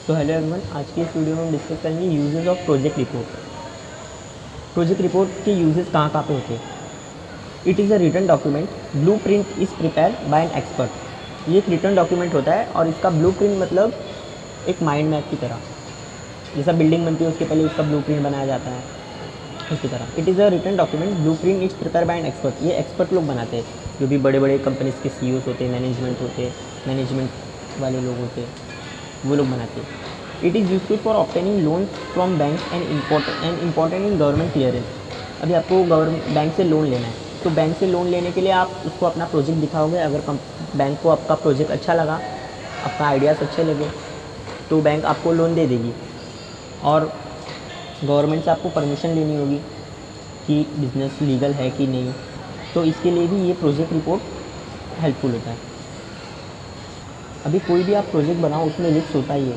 तो hello everyone, आज की इस वीडियो में हम डिस्कस करेंगे uses of project report. Project report के यूजेस कहाँ कहाँ पे होते हैं। It is a written document, blue print is prepare by an expert. ये एक रिटन डॉक्यूमेंट होता है और इसका ब्लू प्रिंट मतलब एक माइंड मैप की तरह। जैसा बिल्डिंग बनती है उसके पहले उसका ब्लू प्रिंट बनाया जाता है, उसकी तरह it is a written document, blue print is prepare by an expert. ये एक्सपर्ट लोग बनाते हैं, जो भी बड़े बड़े कंपनीज के CEOs होते हैं, मैनेजमेंट वाले लोग होते हैं, वो लोग बनाते हैं। It is useful for obtaining loan from bank and important in government clearance. अभी आपको गवर्नमेंट बैंक से लोन लेना है, तो बैंक से लोन लेने के लिए आप उसको अपना प्रोजेक्ट दिखाओगे। अगर बैंक को आपका प्रोजेक्ट अच्छा लगा, आपका आइडियाज़ अच्छे लगे, तो बैंक आपको लोन दे देगी। और गवर्नमेंट से आपको परमिशन लेनी होगी कि बिज़नेस लीगल है कि नहीं, तो इसके लिए भी ये प्रोजेक्ट रिपोर्ट हेल्पफुल होता है। अभी कोई भी आप प्रोजेक्ट बनाओ उसमें रिस्क होता ही है।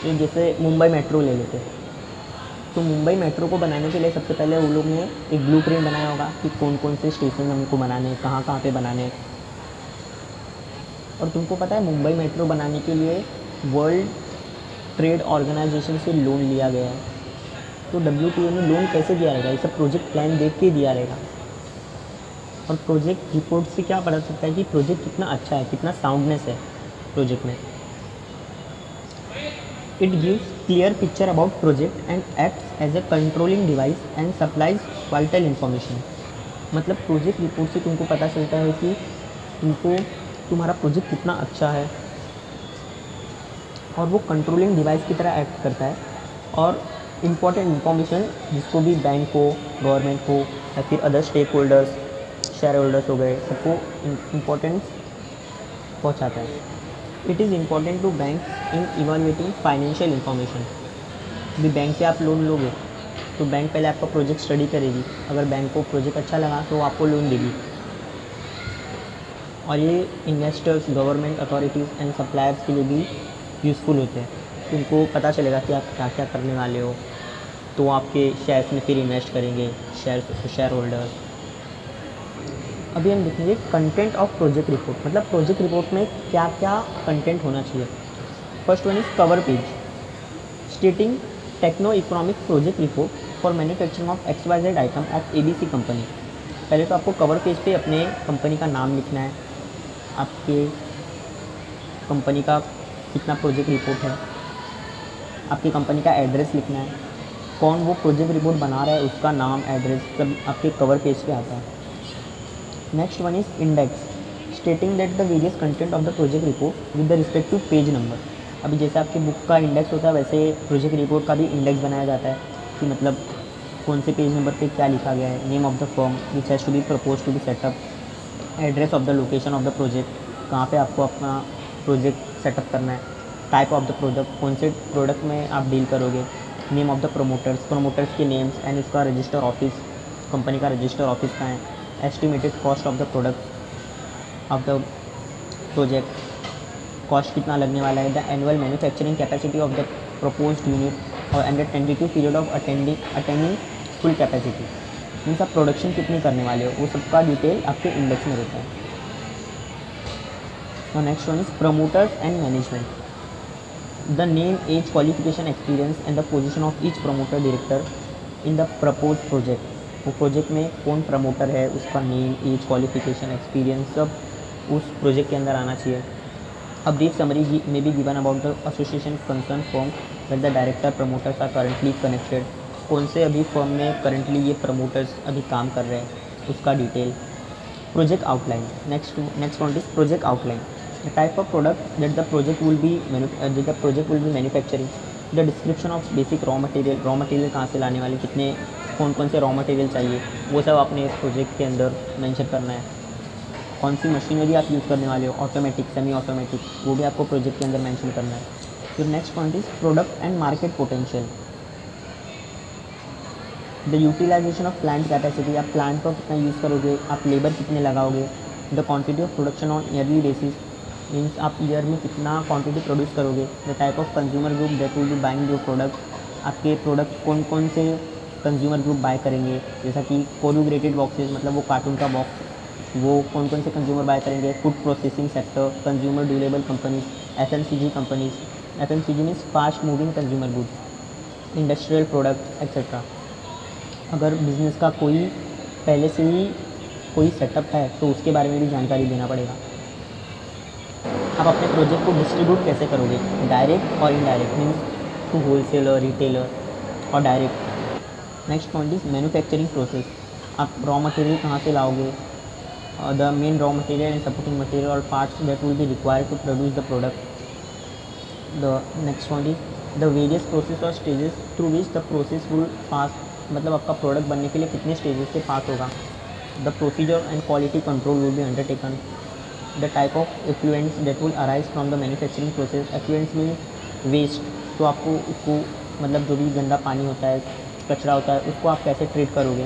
तो जैसे मुंबई मेट्रो ले लेते हैं, तो मुंबई मेट्रो को बनाने के लिए सबसे पहले वो लोग ने एक ब्लू प्रिंट बनाया होगा कि कौन कौन से स्टेशन हमको बनाने हैं, कहाँ कहाँ पे बनाने हैं। और तुमको पता है मुंबई मेट्रो बनाने के लिए वर्ल्ड ट्रेड ऑर्गेनाइजेशन से लोन लिया गया है। तो WTO ने लोन कैसे दिया रहेगा, ये सब प्रोजेक्ट प्लान देख के दिया रहेगा। और प्रोजेक्ट रिपोर्ट से क्या पता सकता है कि प्रोजेक्ट कितना अच्छा है, कितना साउंडनेस है प्रोजेक्ट में। It gives clear picture about project and acts as a controlling device and supplies vital information। मतलब प्रोजेक्ट रिपोर्ट से तुमको पता चलता है कि तुम्हारा प्रोजेक्ट कितना अच्छा है, और वो कंट्रोलिंग डिवाइस की तरह एक्ट करता है। और इम्पॉर्टेंट इन्फॉर्मेशन जिसको भी बैंक को, गवर्नमेंट को या फिर other stake holders, share holders हो गए, सबको इम्पोर्टेंस पहुँचाता है। It is important to bank in evaluating financial information. अभी बैंक से आप लोन लोगे तो बैंक पहले आपका प्रोजेक्ट स्टडी करेगी। अगर बैंक को प्रोजेक्ट अच्छा लगा तो आपको लोन देगी। और ये investors, government authorities and suppliers के लिए भी यूज़फुल होते हैं। तो उनको पता चलेगा कि आप क्या क्या करने वाले हो, तो आपके शेयर्स में फिर इन्वेस्ट करेंगे शेयर होल्डर्स। अभी हम देखेंगे कंटेंट ऑफ प्रोजेक्ट रिपोर्ट, मतलब प्रोजेक्ट रिपोर्ट में क्या क्या कंटेंट होना चाहिए। First one is cover page stating techno economic project report for manufacturing of XYZ item of ABC company. पहले तो आपको कवर पेज पे अपने कंपनी का नाम लिखना है, आपके कंपनी का कितना प्रोजेक्ट रिपोर्ट है, आपकी कंपनी का एड्रेस लिखना है, कौन वो प्रोजेक्ट रिपोर्ट बना रहा है उसका नाम, एड्रेस सब आपके कवर पेज पे आता है। Next one is index stating that the various content of the project report with the respective page number. अभी जैसे आपके बुक का इंडेक्स होता है, वैसे प्रोजेक्ट रिपोर्ट का भी इंडेक्स बनाया जाता है कि मतलब कौन से पेज नंबर पे क्या लिखा गया है। Name of the firm which has to be propose to be setup, address of the location of the project, कहाँ पे आपको अपना प्रोजेक्ट सेटअप करना है, टाइप ऑफ द प्रोडक्ट, कौन से प्रोडक्ट में आप डील करोगे, नेम ऑफ द प्रोमोटर्स के नेम्स एंड उसका रजिस्टर ऑफिस, कंपनी का रजिस्टर ऑफिस कहाँ है, estimated cost of the product of the project, cost कितना लगने वाला है, the annual manufacturing capacity of the proposed unit और and the tentative period of attending full capacity. इन सब प्रोडक्शन कितनी करने वाले हो वो सबका डिटेल आपके इंडेक्स में रहता है। और next one is promoters and management the name, age, qualification, experience and the position of each promoter director in the propose project. वो प्रोजेक्ट में कौन प्रमोटर है, उसका नेम, एज, क्वालिफिकेशन, एक्सपीरियंस सब उस प्रोजेक्ट के अंदर आना चाहिए। A brief summary may be given about the association concerned firm where the director promoters are currently connected। कौन से अभी फर्म में करंटली ये प्रमोटर्स अभी काम कर रहे हैं उसका detail. Project outline next one is project outline the type of product that the project will B manufacturing, the description of basic raw material कहाँ से लाने वाले, कितने कौन कौन से रॉ मटेरियल चाहिए, वो सब आपने इस प्रोजेक्ट के अंदर मेंशन करना है। कौन सी मशीनरी आप यूज़ करने वाले हो, ऑटोमेटिक, सेमी ऑटोमेटिक, वो भी आपको प्रोजेक्ट के अंदर मेंशन करना है। फिर next point is product and market potential the utilization of plant capacity, आप प्लांट को कितना यूज़ करोगे, आप लेबर कितने लगाओगे, the quantity of production on yearly basis, means आप ईयर में कितना क्वांटिटी प्रोड्यूस करोगे, the type of consumer group that will be buying your product, आपके प्रोडक्ट कौन कौन से कंज्यूमर ग्रुप बाय करेंगे, जैसा कि कोरुग्रेटेड बॉक्सेस मतलब वो कार्टून का बॉक्स, वो कौन कौन से कंज्यूमर बाय करेंगे, food processing sector, consumer durable companies, FMCG companies, FMCG means fast moving consumer goods, industrial product etcetera. अगर बिज़नेस का कोई पहले से ही कोई सेटअप है तो उसके बारे में भी जानकारी देना पड़ेगा। आप अपने प्रोजेक्ट को डिस्ट्रीब्यूट कैसे करोगे, डायरेक्ट और indirect means to wholesaler, retailer और direct. Next point is manufacturing process. आप रॉ मटेरियल कहाँ से लाओगे, the main raw material and supporting material और parts that will be required to produce the product. The next point is the various process और stages through which the process will pass, मतलब आपका product बनने के लिए कितने stages से पास होगा। The procedure and quality control will be undertaken. The type of effluents that will arise from the manufacturing process. Effluents mean waste, तो आपको उसको मतलब जो भी गंदा पानी होता है, कचरा होता है, उसको आप कैसे ट्रीट करोगे,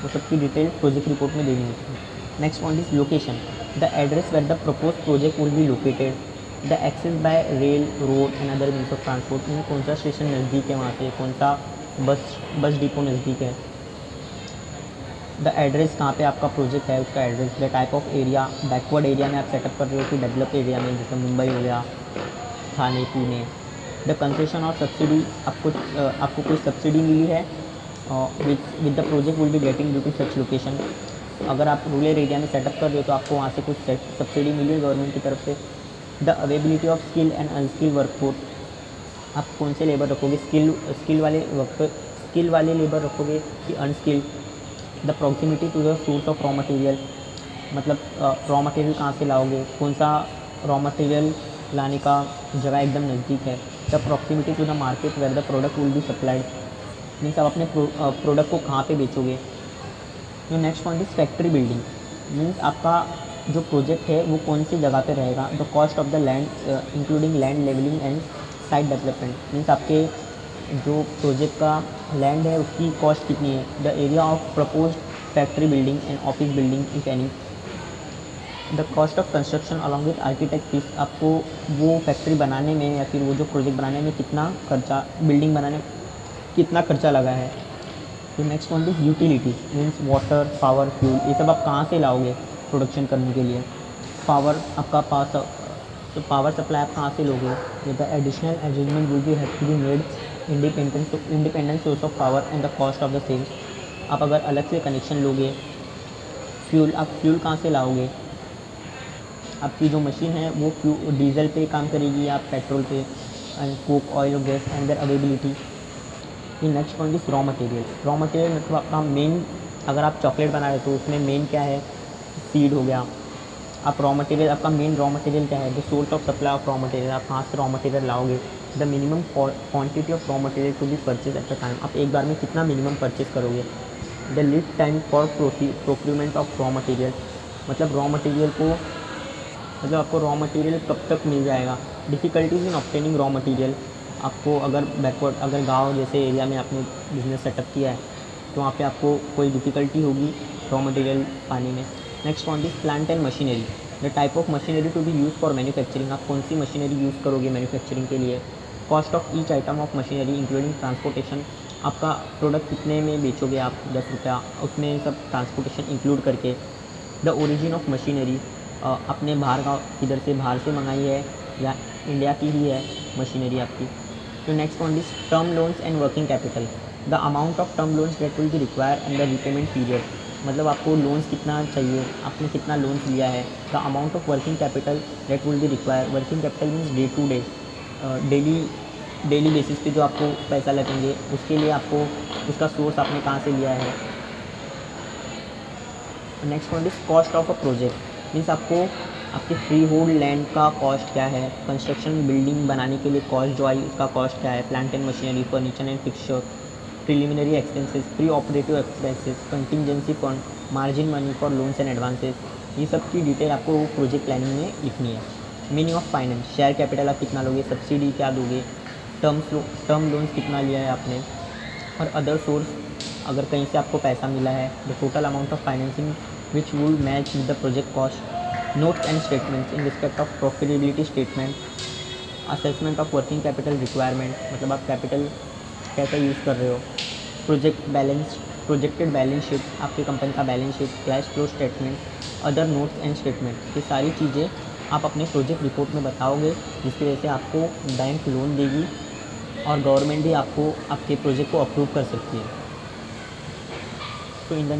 वो सबकी डिटेल प्रोजेक्ट रिपोर्ट में देनी होती है। Next point is location. The address where the propose project will be located. The access by rail, road and other means of transport, mean कौन सा स्टेशन नज़दीक है वहाँ से, कौन सा बस डिपो नज़दीक है। द एड्रेस कहाँ पे आपका प्रोजेक्ट है उसका address. The type of area, backward area में आप सेटअप कर रहे हो कि डेवलप एरिया में, जैसे मुंबई हो गया, थाने, पुणे। द कंसेशन और सब्सिडी, आपको कोई सब्सिडी मिली है with the project will be getting due to such location. अगर आप रूरल एरिया में सेटअप कर रहे हो तो आपको वहाँ से कुछ सब्सिडी मिली है गवर्नमेंट की तरफ से। The availability of skill and unskilled workforce, आप कौन से लेबर रखोगे, स्किल वाले लेबर रखोगे कि unskilled. The proximity to the source of raw material, मतलब रॉ मटेरियल कहाँ से लाओगे, कौन सा रॉ मटेरियल लाने का जगह एकदम नज़दीक है। The proximity to the market where the product will be supplied, means आप अपने प्रोडक्ट को कहाँ पे बेचोगे। जो next point is factory building, means आपका जो प्रोजेक्ट है वो कौन सी जगह पे रहेगा। The cost of the land including land levelling and site development, means आपके जो प्रोजेक्ट का लैंड है उसकी कॉस्ट कितनी है। The area of propose factory building and office building if any. The cost of construction along with architect fees, आपको वो factory बनाने में या फिर वो जो प्रोजेक्ट बनाने में कितना खर्चा, बिल्डिंग बनाने में कितना खर्चा लगा है। तो next point is utilities, means water, power, fuel, ये सब आप कहाँ से लाओगे प्रोडक्शन करने के लिए। पावर, आपका पावर सप्लाई आप कहाँ से लोगे। The additional arrangement will be have to be made independent source of power and the cost of the same. आप अगर अलग से कनेक्शन लोगे। फ्यूल, आप फ्यूल कहाँ से लाओगे, आपकी जो मशीन है वो डीजल पे काम करेगी या पेट्रोल पे, and coke, oil, gas and their availability. Next point is raw material. Raw material मतलब आपका मेन, अगर आप चॉकलेट बना रहे हो तो उसमें मेन क्या है, सीड हो गया। आप रॉ मटेरियल, आपका मेन रॉ मटेरियल क्या है, the source of supply of raw material, आप कहाँ से रॉ मटेरियल लाओगे। The minimum quantity of raw material to be purchase at the time, आप एक बार में कितना मिनिमम परचेज करोगे। The lead time for procurement of raw material, मतलब रॉ मटेरियल को, मतलब आपको रॉ मटेरियल कब तक मिल जाएगा। Difficulties in obtaining raw material, आपको अगर गांव जैसे एरिया में आपने बिज़नेस सेटअप किया है तो वहाँ पे आपको कोई डिफ़िकल्टी होगी रॉ मटेरियल पाने में। Next point is plant and machinery. The type of machinery to be use for manufacturing, आप कौन सी मशीनरी यूज़ करोगे मैन्युफैक्चरिंग के लिए। Cost of each item of machinery including transportation, आपका प्रोडक्ट कितने में बेचोगे आप, 10 रुपया, उसमें सब ट्रांसपोर्टेशन इंक्लूड करके। द ओरिजिन ऑफ मशीनरी, अपने बाहर का इधर से बाहर से मंगाई है या इंडिया की ही है मशीनरी आपकी। तो next point is term loans and working capital. The amount of term loans that will be require and the repayment period, मतलब आपको लोन्स कितना चाहिए, आपने कितना लोन्स लिया है। The amount of working capital that will be require, working capital means day to day, daily basis पे जो आपको पैसा लगेंगे, उसके लिए आपको उसका सोर्स आपने कहाँ से लिया है। Next point is cost of a project, means आपको आपके फ्री होल्ड लैंड का कॉस्ट क्या है, कंस्ट्रक्शन बिल्डिंग बनाने के लिए कॉस्ट जो आई उसका कॉस्ट क्या है, plant and machinery, furniture and fixture, preliminary expenses, pre operative expenses, contingency fund, margin money for loans and advances, ये सब की डिटेल आपको प्रोजेक्ट प्लानिंग में लिखनी है। Meaning of finance, share capital आप कितना लोगे, सब्सिडी क्या दोगे, टर्म लोन्स कितना लिया है आपने, और अदर सोर्स अगर कहीं से आपको पैसा मिला है। The total amount of financing which would match with the project cost. Notes and statements in respect of profitability statement, assessment of working capital requirement, मतलब आप कैपिटल कैसे यूज़ कर रहे हो। प्रोजेक्टेड बैलेंस शीट, आपकी कंपनी का balance sheet, cash flow statement, other notes and statement, ये सारी चीज़ें आप अपने प्रोजेक्ट रिपोर्ट में बताओगे, जिसकी वजह से आपको बैंक लोन देगी और गवर्नमेंट भी आपको आपके प्रोजेक्ट को अप्रूव कर सकती है। तो इन द